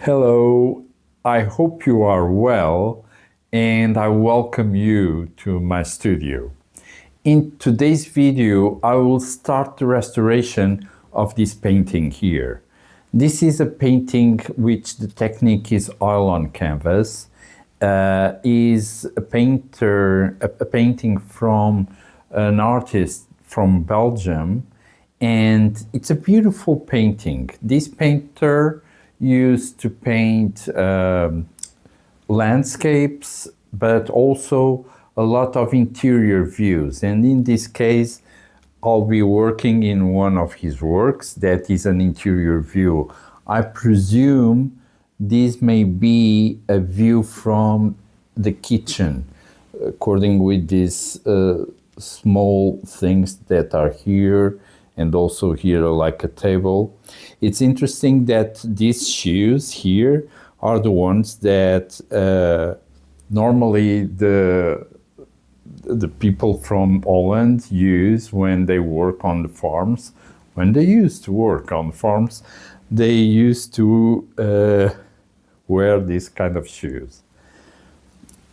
Hello, I hope you are well, and I welcome you to my studio. In today's video, I will start the restoration of this painting here. This is a painting which the technique is oil on canvas. Is a painting from an artist from Belgium, and it's a beautiful painting. This painter used to paint landscapes, but also a lot of interior views. And in this case, I'll be working in one of his works that is an interior view. I presume this may be a view from the kitchen, according with these small things that are here, and also here like a table. It's interesting that these shoes here are the ones that normally the people from Holland use when they work on the farms. When they used to work on farms, they used to wear these kind of shoes.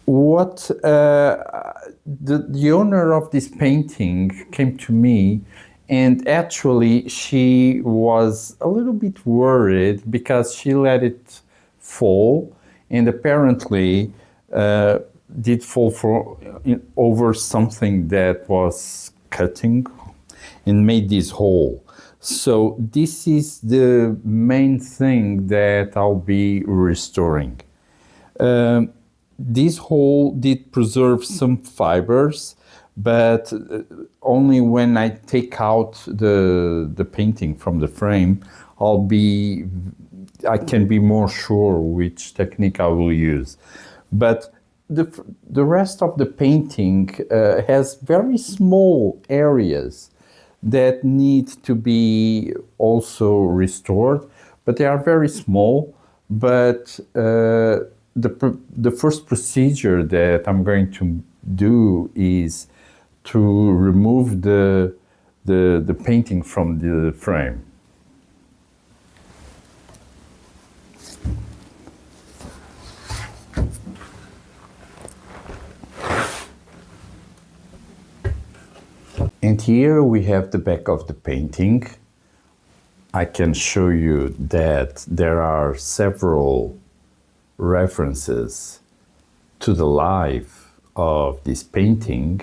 What the owner of this painting came to me, and actually she was a little bit worried because she let it fall, and apparently did fall over something that was cutting and made this hole. So this is the main thing that I'll be restoring. This hole did preserve some fibers, but only when I take out the painting from the frame, I can be more sure which technique I will use. But the rest of the painting has very small areas that need to be also restored, but they are very small. But the first procedure that I'm going to do is to remove the painting from the frame. And here we have the back of the painting. I can show you that there are several references to the life of this painting.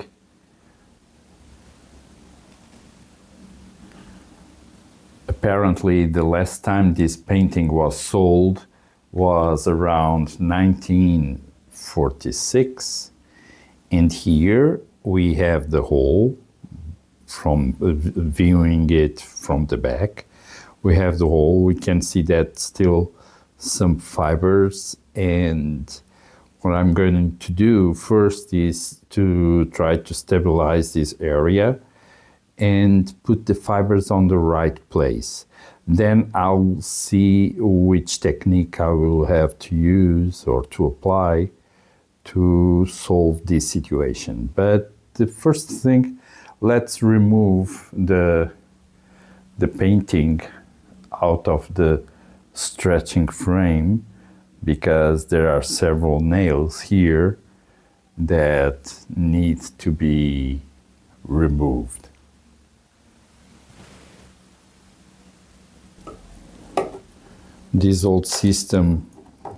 Apparently, the last time this painting was sold was around 1946. And here we have the hole from viewing it from the back. We have the hole. We can see that still some fibers, and what I'm going to do first is to try to stabilize this area and put the fibers on the right place. Then I'll see which technique I will have to use or to apply to solve this situation. But the first thing, let's remove the painting out of the stretching frame, because there are several nails here that need to be removed. This old system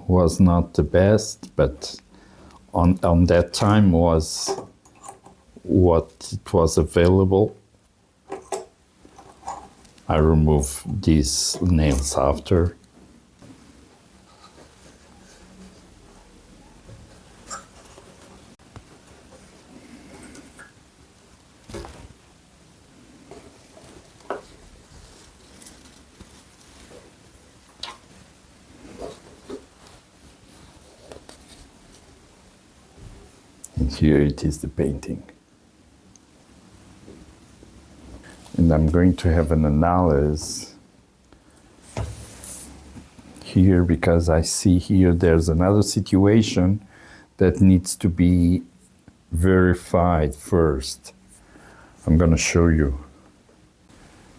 was not the best, but on that time was what it was available. I remove these nails after. And here it is, the painting. And I'm going to have an analysis here, because I see here there's another situation that needs to be verified first. I'm going to show you.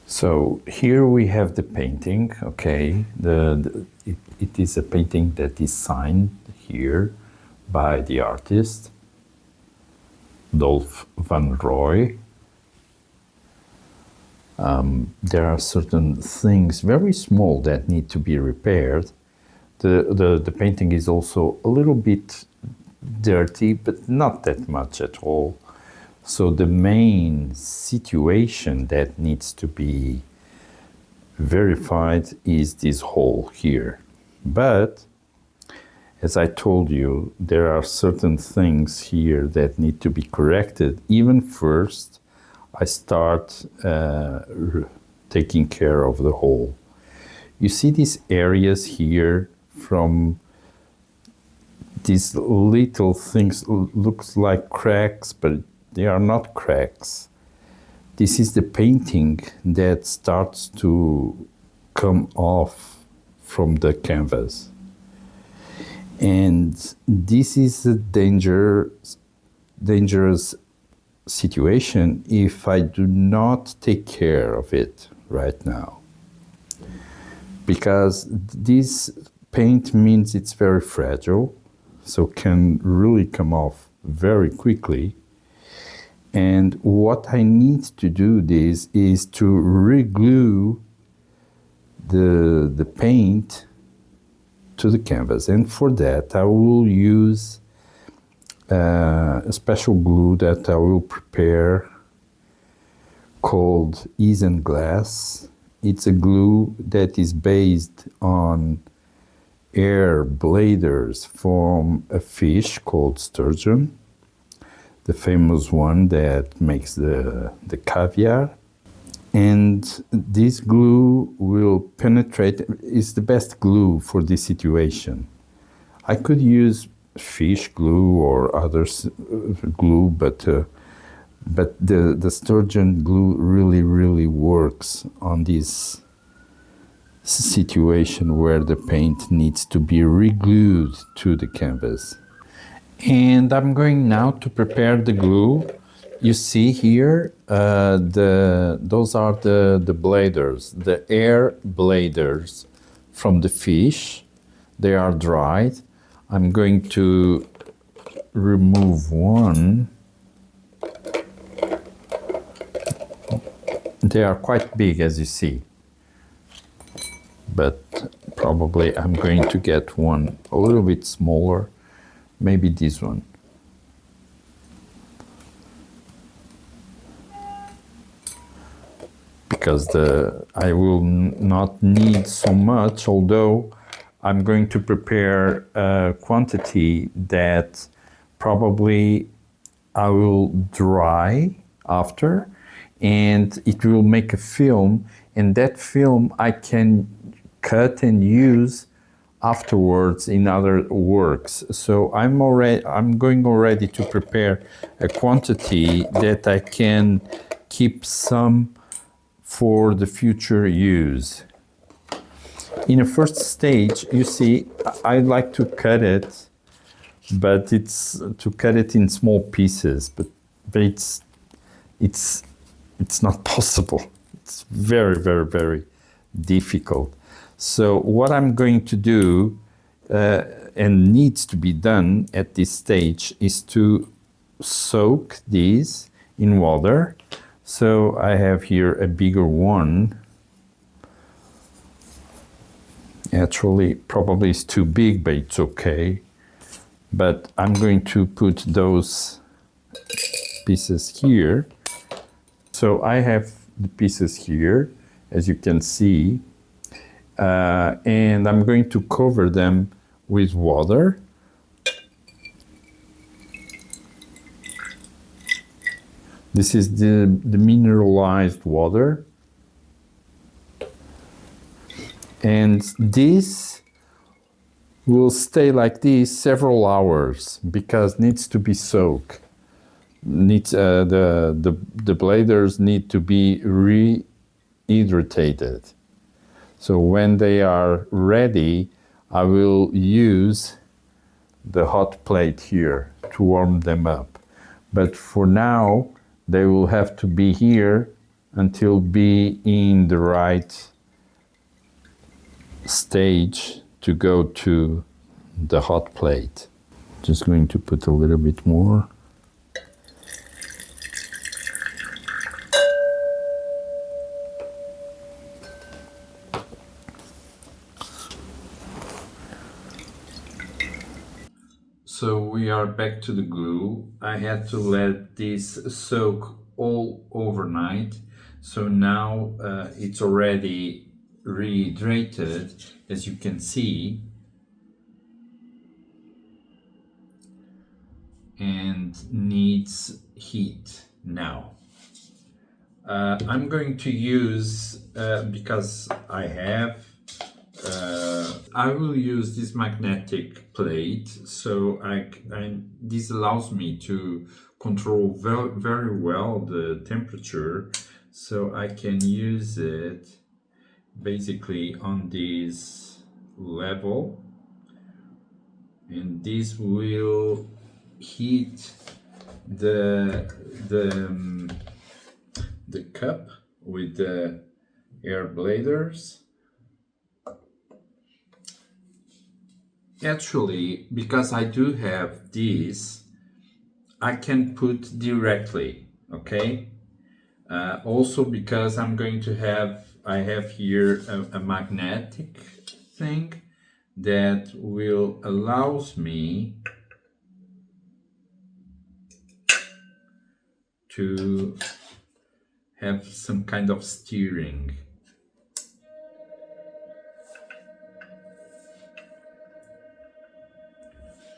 So here we have the painting. Okay, it is a painting that is signed here by the artist Dolph van Roy. There are certain things very small that need to be repaired. The painting is also a little bit dirty, but not that much at all. So the main situation that needs to be verified is this hole here. But as I told you, there are certain things here that need to be corrected. Even first, I start taking care of the hole. You see these areas here from these little things, looks like cracks, but they are not cracks. This is the painting that starts to come off from the canvas. And this is a dangerous situation if I do not take care of it right now. Because this paint means it's very fragile, so can really come off very quickly. And what I need to do this is to reglue the paint to the canvas. And for that, I will use a special glue that I will prepare called Isinglass. It's a glue that is based on air bladders from a fish called sturgeon, the famous one that makes the caviar. And this glue will penetrate, is the best glue for this situation. I could use fish glue or other glue, but the sturgeon glue really works on this situation where the paint needs to be re-glued to the canvas. And I'm going now to prepare the glue. You see here, those are the bladders, the air bladders from the fish. They are dried. I'm going to remove one. They are quite big, as you see, but probably I'm going to get one a little bit smaller, maybe this one. Because I will not need so much, although I'm going to prepare a quantity that probably I will dry after, and it will make a film, and that film I can cut and use afterwards in other works. So I'm going already to prepare a quantity that I can keep some for the future use. In a first stage, you see, I like to cut it, but it's to cut it in small pieces, but it's not possible. It's very difficult. So what I'm going to do and needs to be done at this stage is to soak these in water. So I have here a bigger one. Actually, probably it's too big, but it's okay. But I'm going to put those pieces here. So I have the pieces here, as you can see, and I'm going to cover them with water. This is the mineralized water. And this will stay like this several hours because needs to be soaked. The bladders need to be rehydrated. So when they are ready, I will use the hot plate here to warm them up. But for now, they will have to be here until be in the right stage to go to the hot plate. Just going to put a little bit more. So we are back to the glue. I had to let this soak all overnight. So now it's already rehydrated, as you can see. And needs heat now. I'm going to use, because I will use this magnetic plate, so this allows me to control very well the temperature, so I can use it basically on this level, and this will heat the cup with the air bladders. Actually, because I do have this, I can put directly, okay? Also because I have here a magnetic thing that will allows me to have some kind of steering.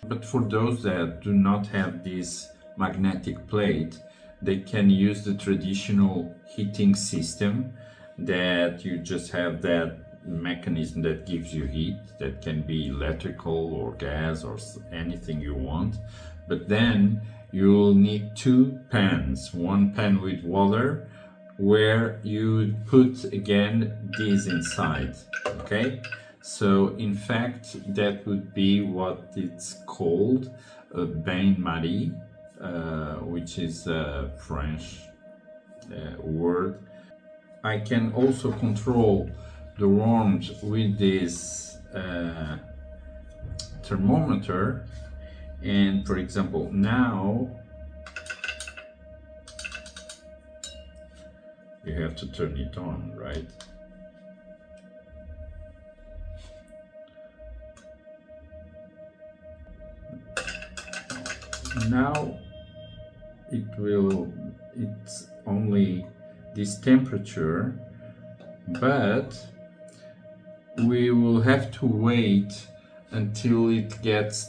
But for those that do not have this magnetic plate, they can use the traditional heating system, that you just have that mechanism that gives you heat, that can be electrical or gas or anything you want. But then you'll need two pans, one pan with water, where you put again this inside, okay? So in fact, that would be what it's called a bain-marie, which is a French word. I can also control the warmth with this thermometer. And for example, now you have to turn it on, right? Now it's only this temperature, but we will have to wait until it gets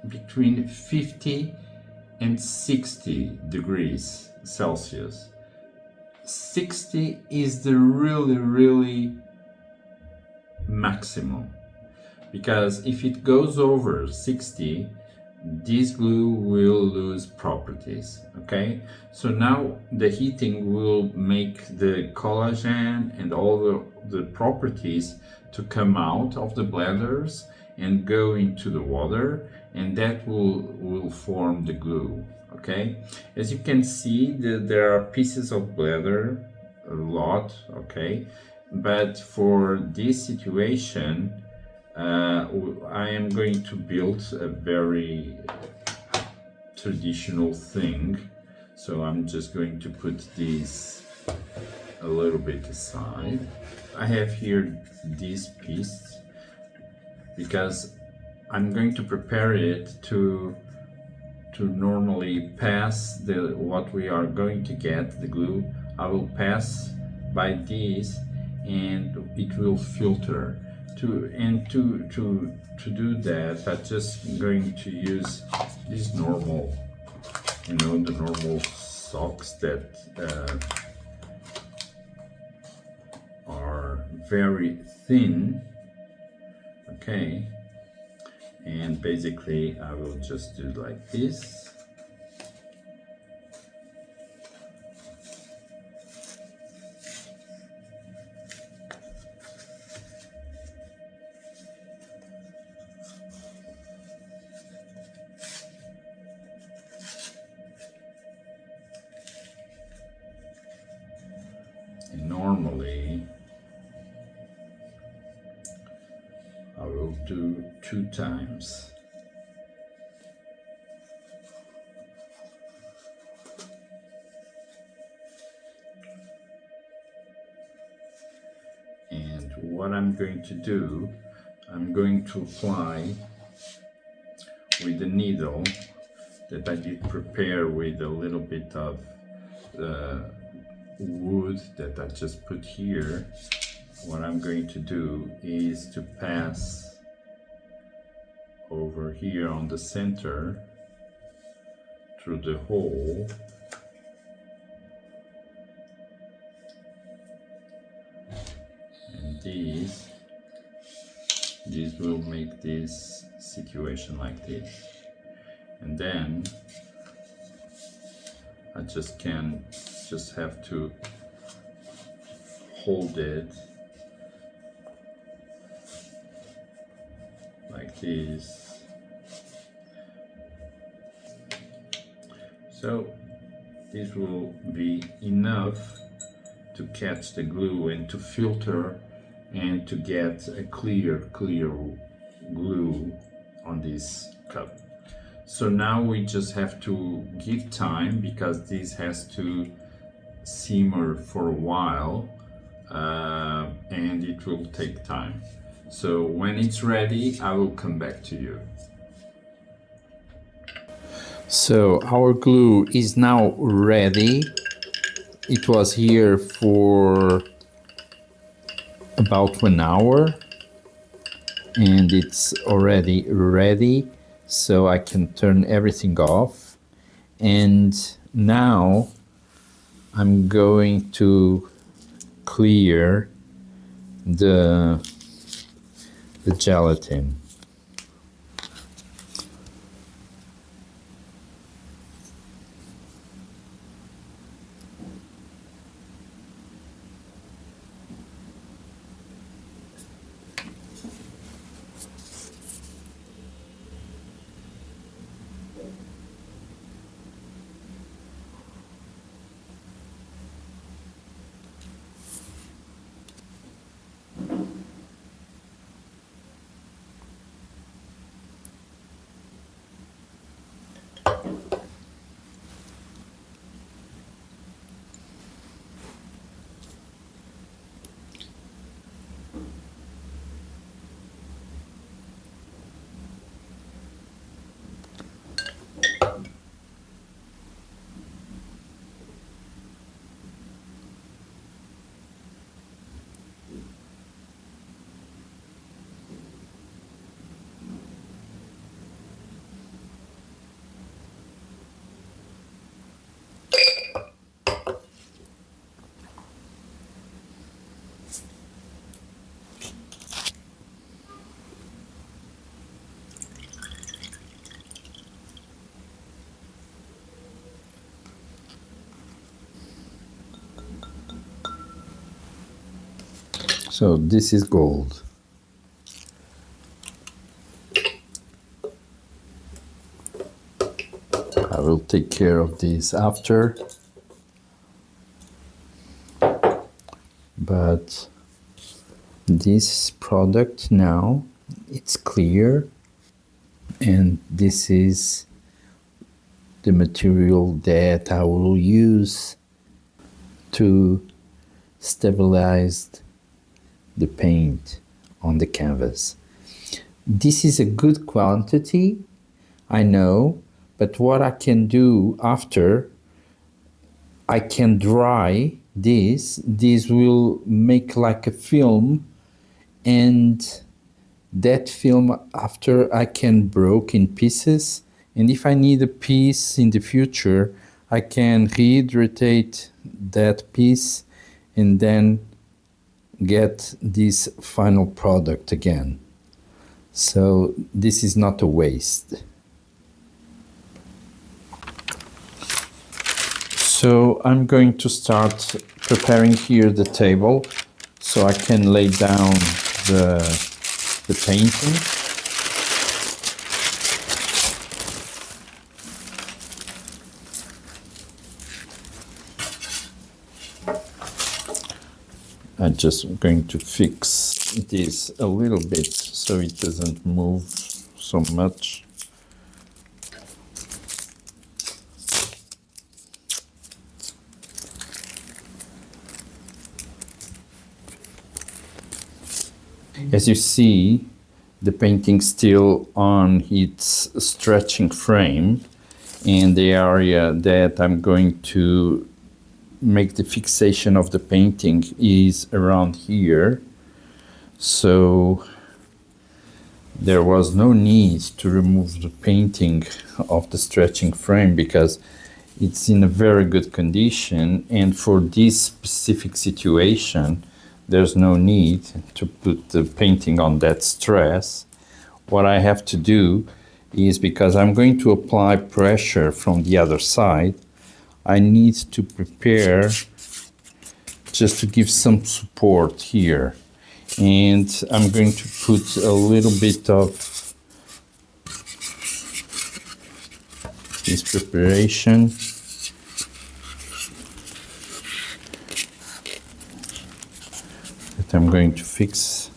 between 50 and 60 degrees Celsius. 60 is the really maximum, because if it goes over 60, this glue will lose properties, okay? So now the heating will make the collagen and all the properties to come out of the bladders and go into the water, and that will form the glue, okay? As you can see, there are pieces of bladder, a lot, okay? But for this situation, I am going to build a very traditional thing, so I'm just going to put this a little bit aside. I have here this piece because I'm going to prepare it to normally pass what we are going to get, the glue. I will pass by this and it will filter. To do that, I'm just going to use this normal, the normal socks that are very thin, okay? And basically I will just do like this. 2 times. And what I'm going to do, I'm going to apply with the needle that I did prepare with a little bit of wood that I just put here. What I'm going to do is to pass over here on the center through the hole, and this will make this situation like this. And then I just have to hold it like this. So this will be enough to catch the glue and to filter and to get a clear glue on this cup. So now we just have to give time, because this has to simmer for a while, and it will take time. So when it's ready, I will come back to you. So our glue is now ready. It was here for about 1 hour and it's already ready, so I can turn everything off. And now I'm going to clear the gelatin. So this is gold. I will take care of this after. But this product now, it's clear, and this is the material that I will use to stabilize the paint on the canvas. This is a good quantity, I know, but what I can do after, I can dry this. This will make like a film, and that film after I can break in pieces, and if I need a piece in the future, I can rehydrate that piece and then get this final product again. So this is not a waste. So I'm going to start preparing here the table so I can lay down the painting. I'm just going to fix this a little bit so it doesn't move. so much. As you see, the painting still on its stretching frame, and the area that I'm going to make the fixation of the painting is around here. So there was no need to remove the painting of the stretching frame because it's in a very good condition, and for this specific situation there's no need to put the painting on that stress. What I have to do is, because I'm going to apply pressure from the other side, I need to prepare just to give some support here. And I'm going to put a little bit of this preparation. That I'm going to fix.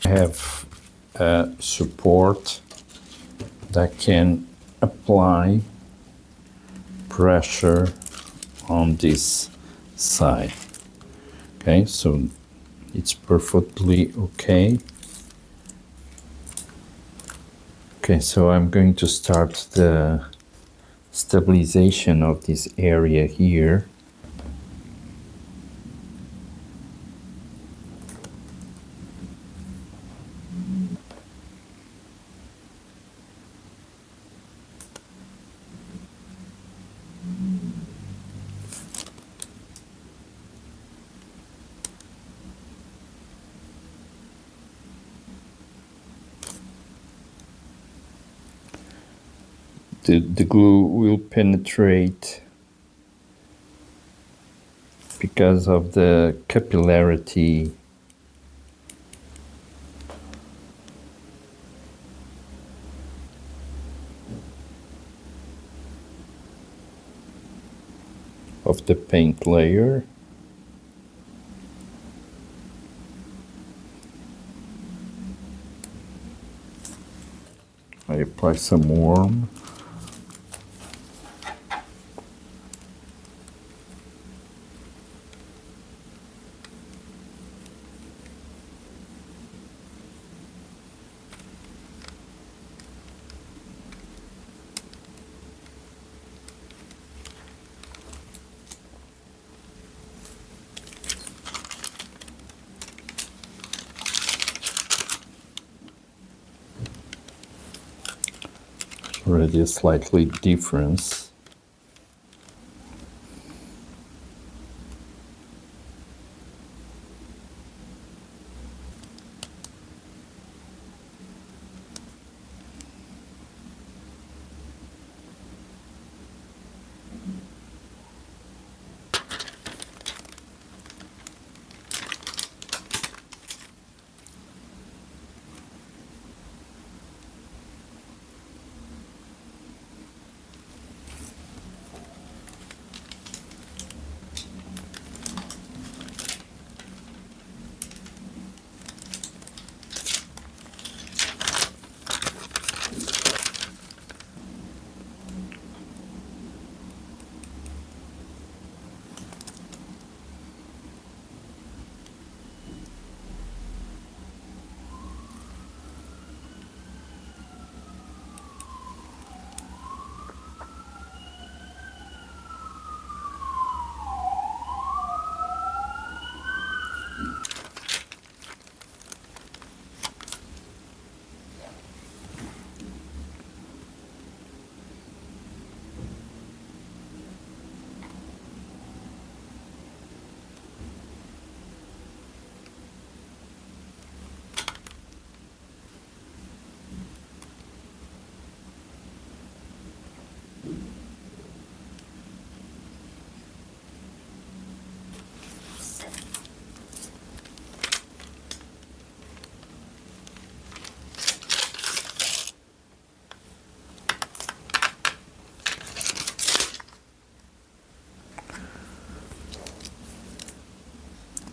I have a support that can apply pressure on this side. Okay, so it's perfectly okay. Okay, so I'm going to start the stabilization of this area here. The glue will penetrate because of the capillarity of the paint layer. I apply some warm. Already a slightly difference.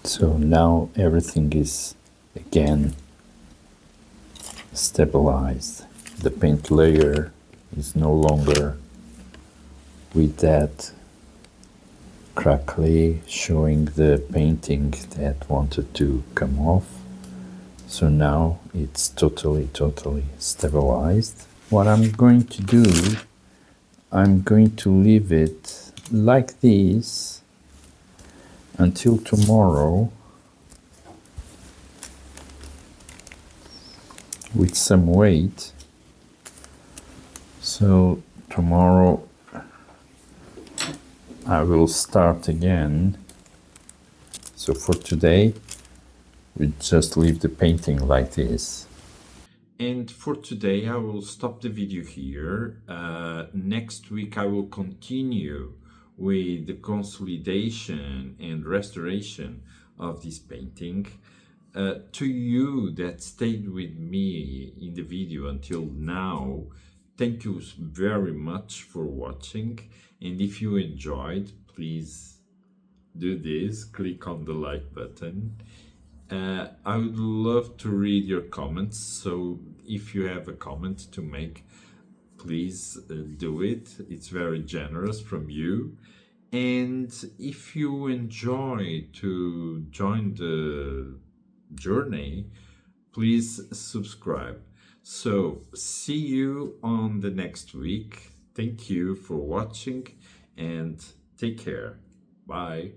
So now everything is again stabilized. The paint layer is no longer with that crackly, showing the painting that wanted to come off. So now it's totally stabilized. What I'm going to do, I'm going to leave it like this until tomorrow with some weight. So tomorrow I will start again. So for today, we just leave the painting like this. And for today, I will stop the video here. Next week, I will continue with the consolidation and restoration of this painting. To you that stayed with me in the video until now, thank you very much for watching. And if you enjoyed, please do this, click on the like button. I would love to read your comments, so if you have a comment to make, please do it. It's very generous from you. And if you enjoy to join the journey, please subscribe. So see you on the next week. Thank you for watching and take care. Bye.